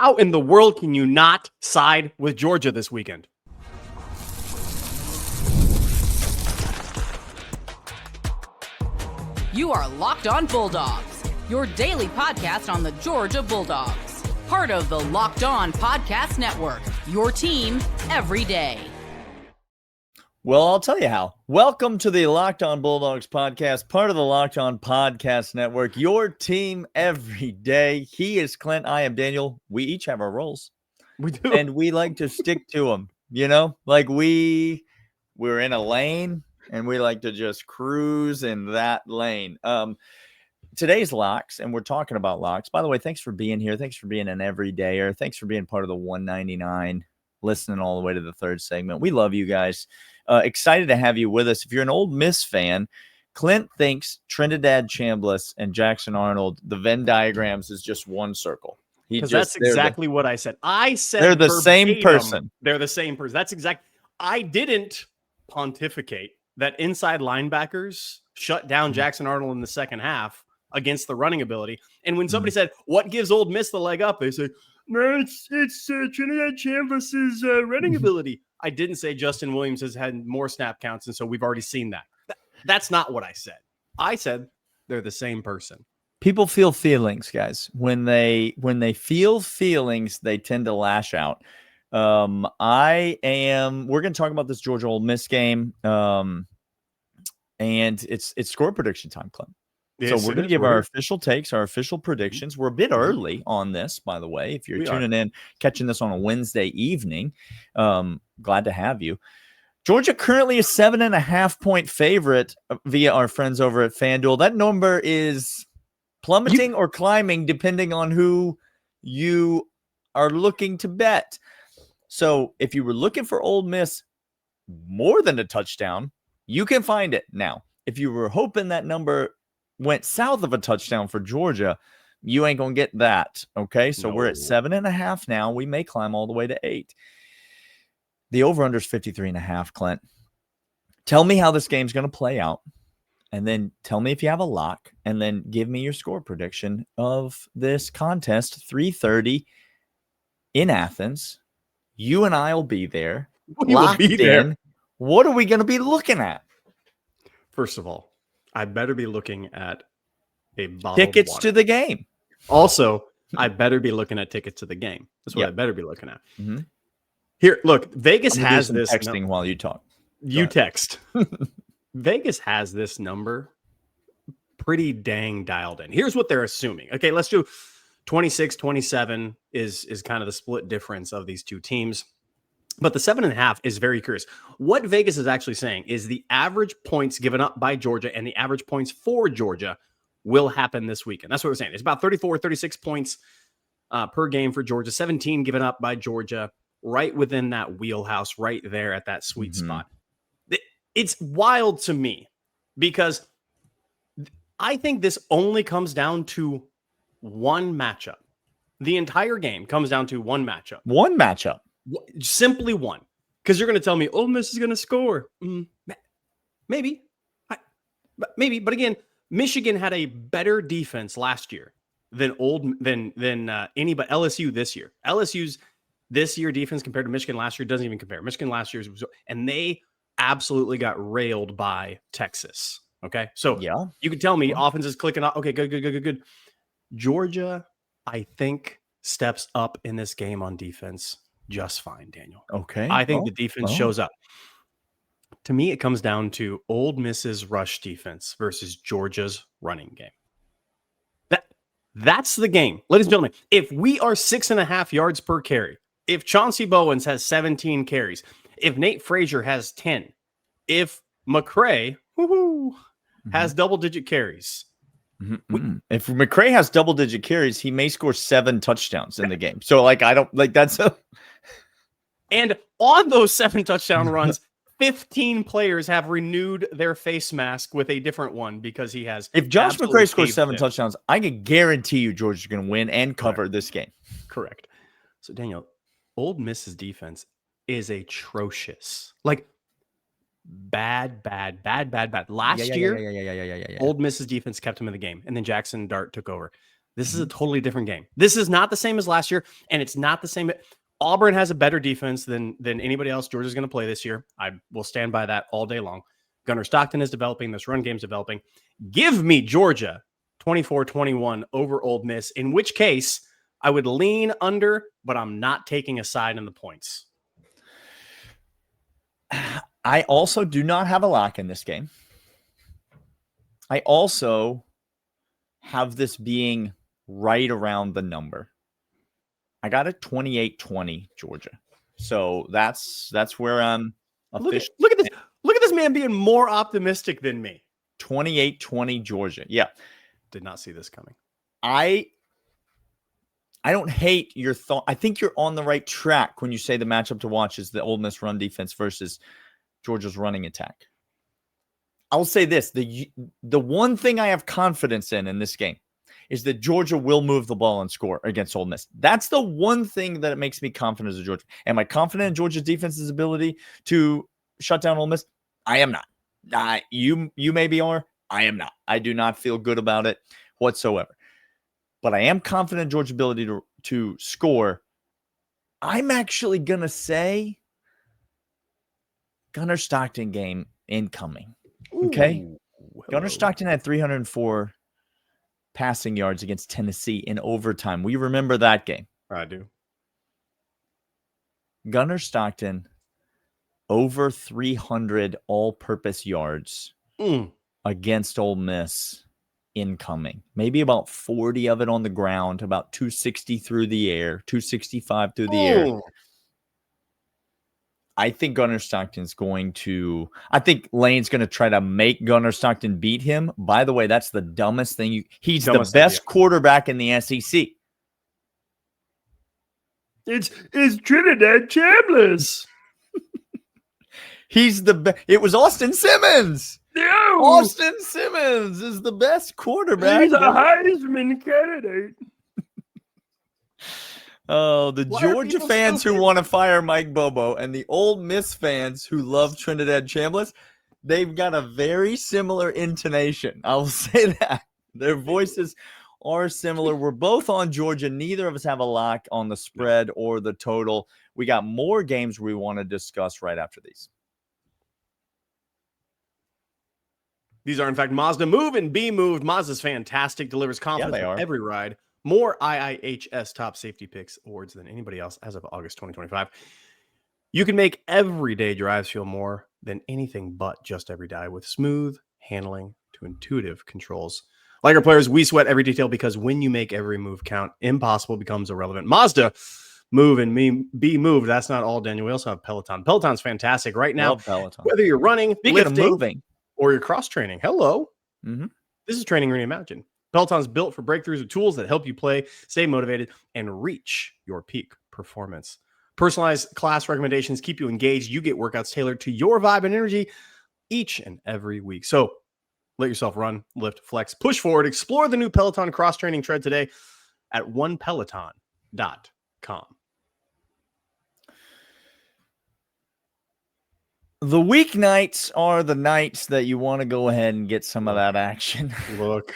How in the world can you not side with Georgia this weekend? You are Locked On Bulldogs, your daily podcast on the Georgia Bulldogs. Part of the Locked On Podcast Network, your team every day. Well, I'll tell you how. Welcome to the Locked On Bulldogs podcast, part of the Locked On Podcast Network, your team every day. He is Clint. I am Daniel. We each have our roles. We do. And we like to stick to them, like we're in a lane and we like to just cruise in that lane. Today's locks, and we're talking about locks. By the way, thanks for being here. Thanks for being an everydayer. Thanks for being part of the 199, listening all the way to the third segment. We love you guys. Excited to have you with us. If you're an Ole Miss fan, Clint thinks Trinidad Chambliss and Jackson Arnold, the Venn diagrams is just one circle. Because that's exactly what I said. I said they're the same person. They're the same person. That's exact. I didn't pontificate that inside linebackers shut down Jackson Arnold in the second half against the running ability. And when somebody said, what gives Ole Miss the leg up? They say, no, it's Trinidad Chambliss's running ability. I didn't say Justin Williams has had more snap counts, and so we've already seen that. That's not what I said. I said they're the same person. People feel feelings, guys. When they feel feelings, they tend to lash out. We're going to talk about this Georgia Ole Miss game, and it's score prediction time, Clint. So we're going to give our official takes, our official predictions. We're a bit early on this, by the way. If you're tuning in, catching this on a Wednesday evening, glad to have you. Georgia currently a 7.5-point favorite via our friends over at FanDuel. That number is plummeting or climbing depending on who you are looking to bet. So if you were looking for Ole Miss more than a touchdown, you can find it now. If you were hoping that number went south of a touchdown for Georgia, you ain't going to get that. Okay. So we're at 7.5 now. We may climb all the way to 8. The over-under is 53.5, Clint. Tell me how this game's going to play out. And then tell me if you have a lock. And then give me your score prediction of this contest. 3:30 in Athens. You and I will be there. Locked in. What are we going to be looking at? First of all, I better be looking at a bottle tickets of water to the game. Also, I better be looking at tickets to the game. That's what I better be looking at. Mm-hmm. Here, look, Vegas has this texting while you talk. You text. Vegas has this number pretty dang dialed in. Here's what they're assuming. Okay, let's do 26-27 is kind of the split difference of these two teams. But the 7.5 is very curious. What Vegas is actually saying is the average points given up by Georgia and the average points for Georgia will happen this weekend. That's what we're saying. It's about 34, 36 points per game for Georgia, 17 given up by Georgia, right within that wheelhouse, right there at that sweet spot. It's wild to me because I think this only comes down to one matchup. The entire game comes down to one matchup. One matchup. Simply one. Because you're going to tell me Ole Miss is going to score. Maybe. Maybe. But again, Michigan had a better defense last year than anybody. LSU this year. LSU's this year defense compared to Michigan last year doesn't even compare. Michigan last year and they absolutely got railed by Texas. Okay. So you can tell me offense is clicking off. Okay, good. Georgia, I think, steps up in this game on defense just fine, Daniel. Okay. I think the defense shows up. To me, it comes down to Ole Miss's rush defense versus Georgia's running game. That's the game. Ladies and gentlemen, if we are 6.5 yards per carry, if Chauncey Bowens has 17 carries, if Nate Frazier has 10, if McCray has double-digit carries. If McCray has double-digit carries, he may score 7 touchdowns in the game. So, that's And on those 7 touchdown runs, 15 players have renewed their face mask with a different one because he has. If Josh McCray scores 7 touchdowns, I can guarantee you Georgia's going to win and cover this game. Correct. So, Daniel, Ole Miss's defense is atrocious. Bad. Last year, Ole Miss's defense kept him in the game, and then Jackson Dart took over. This is a totally different game. This is not the same as last year, and it's not the same. Auburn has a better defense than anybody else Georgia's going to play this year. I will stand by that all day long. Gunnar Stockton is developing. This run game's developing. Give me Georgia 24-21 over Ole Miss, in which case I would lean under, but I'm not taking a side in the points. I also do not have a lock in this game. I also have this being right around the number. I got it 28-20 Georgia. So that's where I'm officially. Look at this. Look at this man being more optimistic than me. 28-20 Georgia. Yeah. Did not see this coming. I don't hate your thought. I think you're on the right track when you say the matchup to watch is the Ole Miss run defense versus Georgia's running attack. I'll say this. The one thing I have confidence in this game is that Georgia will move the ball and score against Ole Miss. That's the one thing that makes me confident as a Georgia. Am I confident in Georgia's defense's ability to shut down Ole Miss? I am not. You maybe are. I am not. I do not feel good about it whatsoever. But I am confident in Georgia's ability to score. I'm actually going to say Gunnar Stockton game incoming. Okay? Gunnar Stockton had 304 passing yards against Tennessee in overtime. We remember that game. I do. Gunnar Stockton over 300 all-purpose yards against Ole Miss incoming. Maybe about 40 of it on the ground, about 260 through the air, 265 through the air. I think Gunnar Stockton's going to – I think Lane's going to try to make Gunnar Stockton beat him. By the way, that's the dumbest thing. He's the best quarterback in the SEC. It's Trinidad Chambliss. He's the best. It was Austin Simmons. No. Austin Simmons is the best quarterback. He's a Heisman candidate. Oh, the Georgia fans who want to fire Mike Bobo and the Ole Miss fans who love Trinidad Chambliss, they've got a very similar intonation. I will say that. Their voices are similar. We're both on Georgia. Neither of us have a lock on the spread or the total. We got more games we want to discuss right after these. These are, in fact, Mazda Move and Be Moved. Mazda's fantastic, delivers confidence with every ride. More IIHS Top Safety Picks awards than anybody else as of August 2025. You can make everyday drives feel more than anything but just every day with smooth handling to intuitive controls. Like our players, we sweat every detail because when you make every move count, impossible becomes irrelevant. Mazda Move and Be Moved. That's not all, Daniel. We also have Peloton. Peloton's fantastic right now. Peloton. Whether you're running, lifting, moving, or you're cross-training. Hello. This is training reimagined. Peloton's built for breakthroughs with tools that help you play, stay motivated, and reach your peak performance. Personalized class recommendations keep you engaged. You get workouts tailored to your vibe and energy each and every week. So let yourself run, lift, flex, push forward. Explore the new Peloton cross-training tread today at onepeloton.com. The weeknights are the nights that you want to go ahead and get some of that action. Look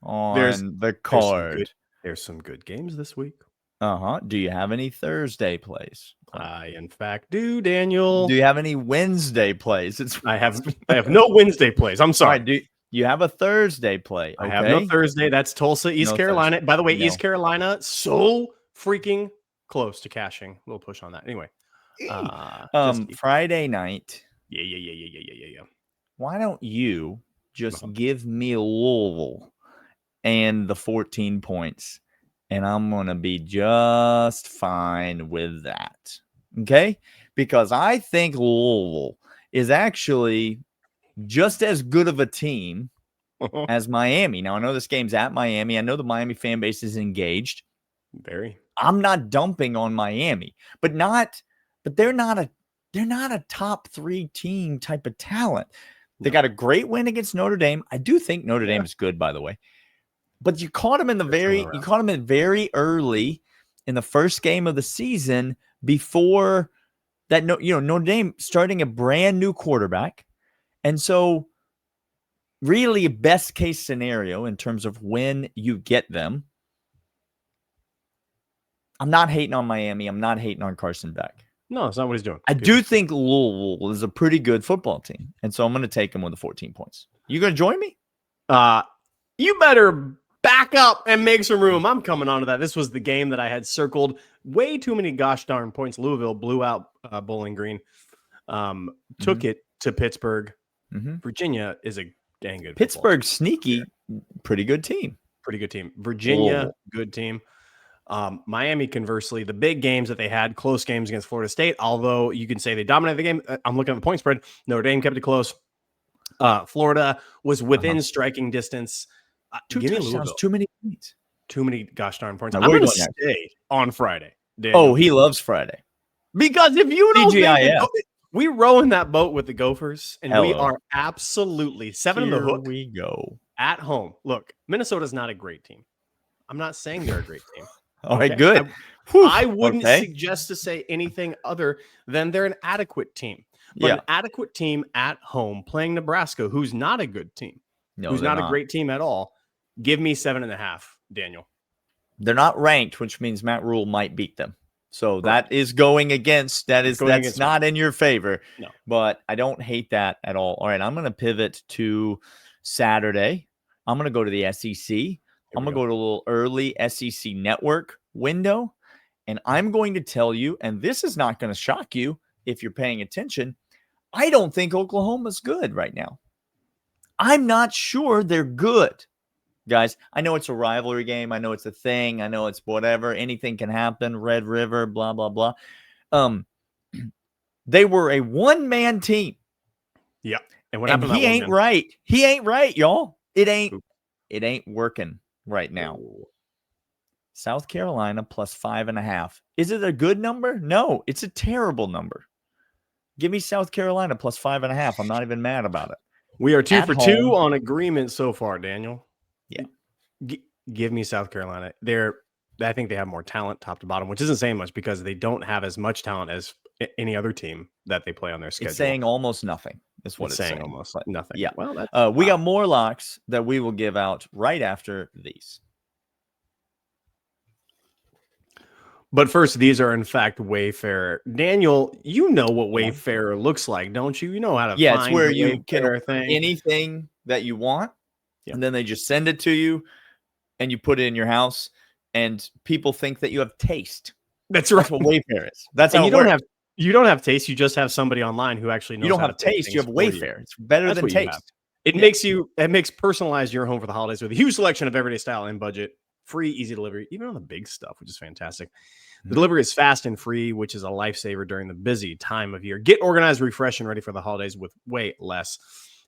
on the card. There's some good games this week. Do you have any Thursday plays? I, in fact, do, Daniel. Do you have any Wednesday plays? I have no Wednesday plays. I'm sorry. Right, do you have a Thursday play? Okay. I have no Thursday. That's Tulsa, East Carolina. Thursday. By the way, East Carolina, so freaking close to cashing. A little push on that. Anyway. Friday night. Yeah. Why don't you just give me Louisville and the 14 points, and I'm going to be just fine with that. Okay? Because I think Louisville is actually just as good of a team as Miami. Now, I know this game's at Miami. I know the Miami fan base is engaged. Very. I'm not dumping on Miami, but they're not a top 3 team type of talent. They got a great win against Notre Dame. I do think Notre Dame is good, by the way. But you caught them very early in the first game of the season before that. Notre Dame starting a brand new quarterback, and so really best case scenario in terms of when you get them I'm not hating on Miami. I'm not hating on Carson Beck. No, it's not what he's doing. I do think Louisville is a pretty good football team. And so I'm going to take them with the 14 points. You going to join me? You better back up and make some room. I'm coming on to that. This was the game that I had circled. Way too many gosh darn points. Louisville blew out Bowling Green. Took it to Pittsburgh. Virginia is a dang good Pittsburgh sneaky, pretty good team. Pretty good team. Virginia, good team. Miami, conversely, the big games that they had, close games against Florida State, although you can say they dominated the game. I'm looking at the point spread. Notre Dame kept it close. Florida was within striking distance. Two touchdowns, too many points. Too many gosh darn points. No, I'm going to stay on Friday. Daniel. Oh, he loves Friday. Because if you don't we row in that boat with the Gophers, and we are absolutely 7 in the hook. We go. At home. Look, Minnesota's not a great team. I'm not saying they're a great team. All right, good. I wouldn't suggest to say anything other than they're an adequate team. But an adequate team at home playing Nebraska, who's not a good team, who's not a great team at all. Give me 7.5, Daniel. They're not ranked, which means Matt Rule might beat them. So that is going against, that's not in your favor. No. But I don't hate that at all. All right, I'm going to pivot to Saturday. I'm going to go to the SEC. I'm going to go to a little early SEC network window. And I'm going to tell you, and this is not going to shock you if you're paying attention, I don't think Oklahoma's good right now. I'm not sure they're good. Guys, I know it's a rivalry game. I know it's a thing. I know it's whatever. Anything can happen. Red River, blah, blah, blah. They were a one-man team. Yeah. And what happened? He ain't right. He ain't right, y'all. It ain't working right now. Ooh. South Carolina plus 5.5. Is it a good number? No, it's a terrible number. Give me South Carolina plus 5.5. I'm not even mad about it. We are 2 for 2 on agreement so far, Daniel. Yeah. Give me South Carolina. I think they have more talent top to bottom, which isn't saying much because they don't have as much talent as any other team that they play on their schedule. It's saying almost nothing. That's what it's saying. Almost nothing. Yeah. Well, we got more locks that we will give out right after these. But first, these are in fact Wayfair. Daniel, you know what Wayfair looks like, don't you? You know how to find it's where you can thing. Anything that you want, and then they just send it to you, and you put it in your house, and people think that you have taste. That's right. That's what Wayfair is. That's how you don't have taste. You just have somebody online who actually knows. You don't have taste. You have Wayfair. It's better than taste. It makes personalize your home for the holidays with a huge selection of everyday style and budget. Free, easy delivery, even on the big stuff, which is fantastic. The delivery is fast and free, which is a lifesaver during the busy time of year. Get organized, refreshed, and ready for the holidays with way less.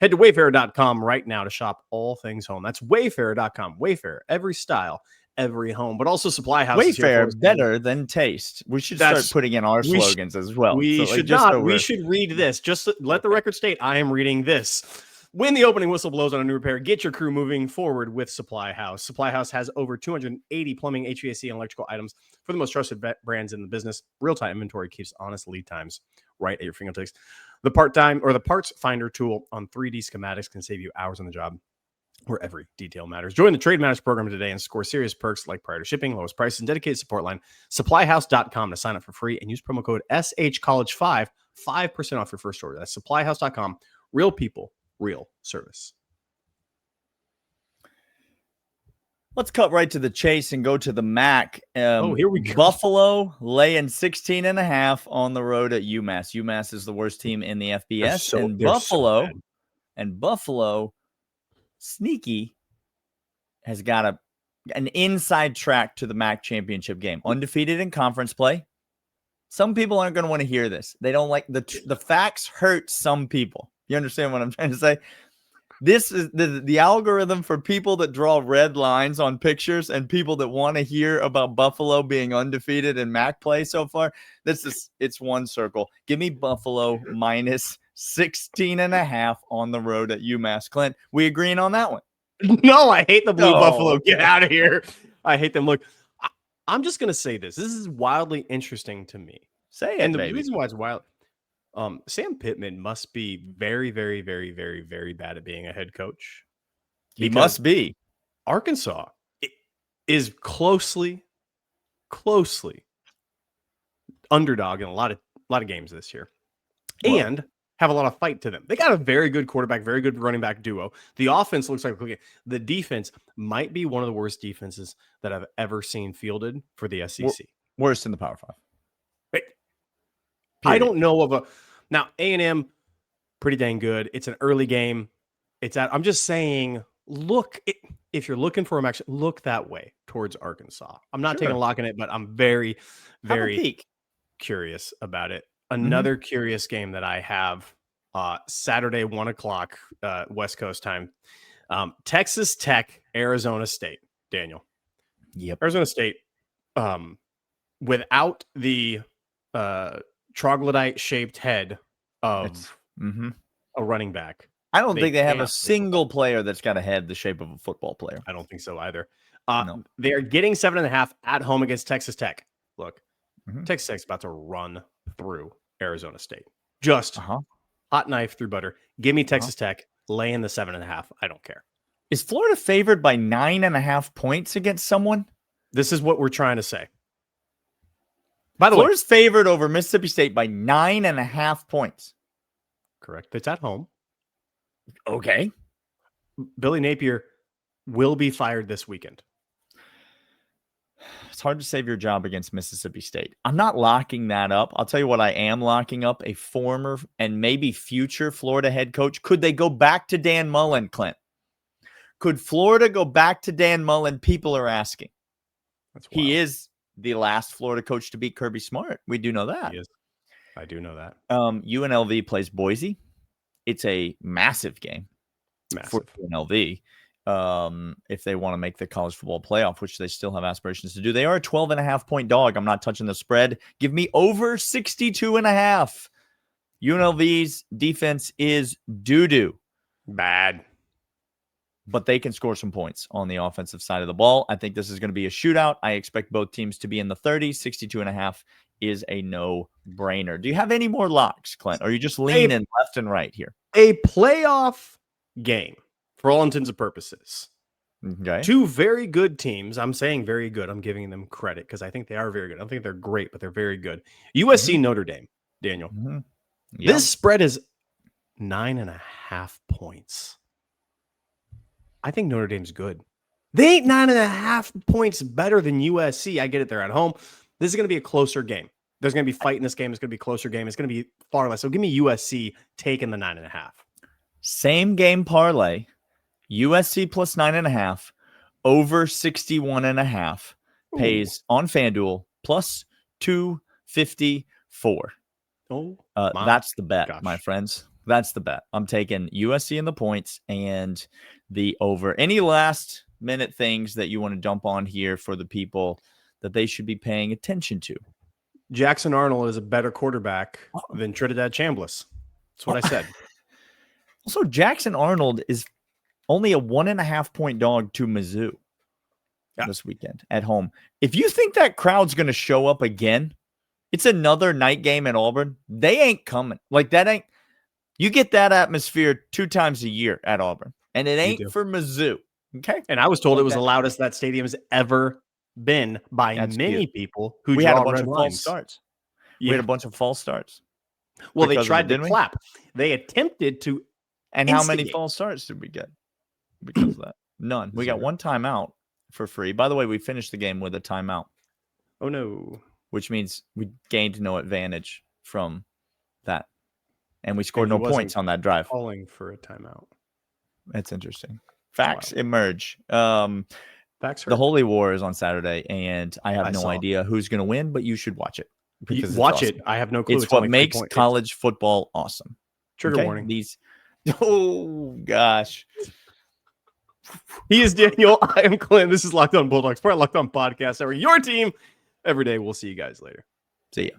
Head to Wayfair.com right now to shop all things home. That's Wayfair.com. Wayfair, every style, every home, but also Supply House. Wayfair, better than taste. We should start putting in our slogans as well. We should read this. Just let the record state, I am reading this. When the opening whistle blows on a new repair, get your crew moving forward with Supply House. Supply House has over 280 plumbing, HVAC, and electrical items for the most trusted brands in the business. Real-time inventory keeps honest lead times right at your fingertips. The parts finder tool on 3D schematics can save you hours on the job where every detail matters. Join the Trade Matters program today and score serious perks like prior to shipping, lowest prices, and dedicated support line. Supplyhouse.com to sign up for free and use promo code SHCollege5, 5% off your first order. That's supplyhouse.com. Real people, real service. Let's cut right to the chase and go to the MAC. Here we go. Buffalo laying 16.5 on the road at UMass. UMass is the worst team in the FBS. Buffalo, sneaky, has got an inside track to the MAC championship game. Undefeated in conference play. Some people aren't going to want to hear this. They don't like the facts hurt some people. You understand what I'm trying to say? This is the algorithm for people that draw red lines on pictures and people that want to hear about Buffalo being undefeated in MAC play so far. It's one circle. Give me Buffalo minus 16.5 on the road at UMass. Clint, we agreeing on that one? No, I hate the blue Buffalo. Get out of here. I hate them. Look, I'm just going to say this. This is wildly interesting to me. Say it, and the baby. reason why it's wild. Sam Pittman must be very, very, very, very, very bad at being a head coach. He must be. Arkansas is closely closely underdog in a lot of games this year, Well, and have a lot of fight to them. They got a very good quarterback, very good running back duo. The offense looks like the defense might be one of the worst defenses that I've ever seen fielded for the SEC. Worst in the Power 5. Right. I don't know of a now A&M pretty dang good. It's an early game. I'm just saying, if you're looking for a match, look that way towards Arkansas. I'm not taking a lock in it, but I'm very, very curious about it. Another curious game that I have Saturday, 1:00 West Coast time. Texas Tech, Arizona State. Daniel. Yep. Arizona State, without the troglodyte shaped head of a running back. I don't think they have a single player that's got a head the shape of a football player. I don't think so either. No. They are getting 7.5 at home against Texas Tech. Look, Texas Tech's about to run through Arizona State. Just hot knife through butter. Give me Texas Tech. Lay in the 7.5. I don't care. Is Florida favored by 9.5 points against someone? This is what we're trying to say. By the Florida's favored over Mississippi State by 9.5 points. Correct. It's at home. Okay. Billy Napier will be fired this weekend. It's hard to save your job against Mississippi State. I'm not locking that up. I'll tell you what I am locking up, a former and maybe future Florida head coach. Could they go back to Dan Mullen, Clint? Could Florida go back to Dan Mullen? People are asking. He is the last Florida coach to beat Kirby Smart. We do know that. He is. I do know that. UNLV plays Boise. It's a massive game for UNLV. If they want to make the college football playoff, which they still have aspirations to do. They are a 12.5 point dog. I'm not touching the spread. Give me over 62.5. UNLV's defense is doo-doo. Bad. But they can score some points on the offensive side of the ball. I think this is going to be a shootout. I expect both teams to be in the 30s. 62.5 is a no-brainer. Do you have any more locks, Clint? Or are you just leaning left and right here? A playoff game, for all intents and purposes. Okay. Two very good teams. I'm saying very good. I'm giving them credit because I think they are very good. I don't think they're great, but they're very good. USC Notre Dame, Daniel. Yep. This spread is 9.5 points. I think Notre Dame's good. They ain't 9.5 points better than USC. I get it. They're at home. This is going to be a closer game. There's going to be fight in this game. It's going to be a closer game. It's going to be far less. So give me USC taking the 9.5. Same game parlay. USC plus 9.5 over 61.5 pays on FanDuel plus 254. That's the bet, my friends. That's the bet. I'm taking USC in the points and the over. Any last minute things that you want to dump on here for the people that they should be paying attention to? Jackson Arnold is a better quarterback than Trinidad Chambliss. That's what I said. Also, Jackson Arnold is only a 1.5 point dog to Mizzou this weekend at home. If you think that crowd's going to show up again, it's another night game at Auburn. They ain't coming. Like that ain't. You get that atmosphere 2 times a year at Auburn, and it ain't for Mizzou. Okay. And I was told it was the loudest that stadium has ever been by many people who had a bunch of false starts. Yeah. We had a bunch of false starts. Well, they tried to clap. They attempted to. And how many false starts did we get because of that? None. We got one timeout for free. By the way, we finished the game with a timeout. Oh, no. Which means we gained no advantage from that. And we scored no points on that drive. Calling for a timeout. That's interesting. Facts emerge. Facts hurt. The Holy War is on Saturday, and I have no idea who's going to win, but you should watch it. Because watch it. I have no clue. It's what makes college football awesome. Trigger warning. Oh, gosh. He is Daniel. I am Clint. This is Locked On Bulldogs, part of Locked On Podcast. Your team every day. We'll see you guys later. See ya.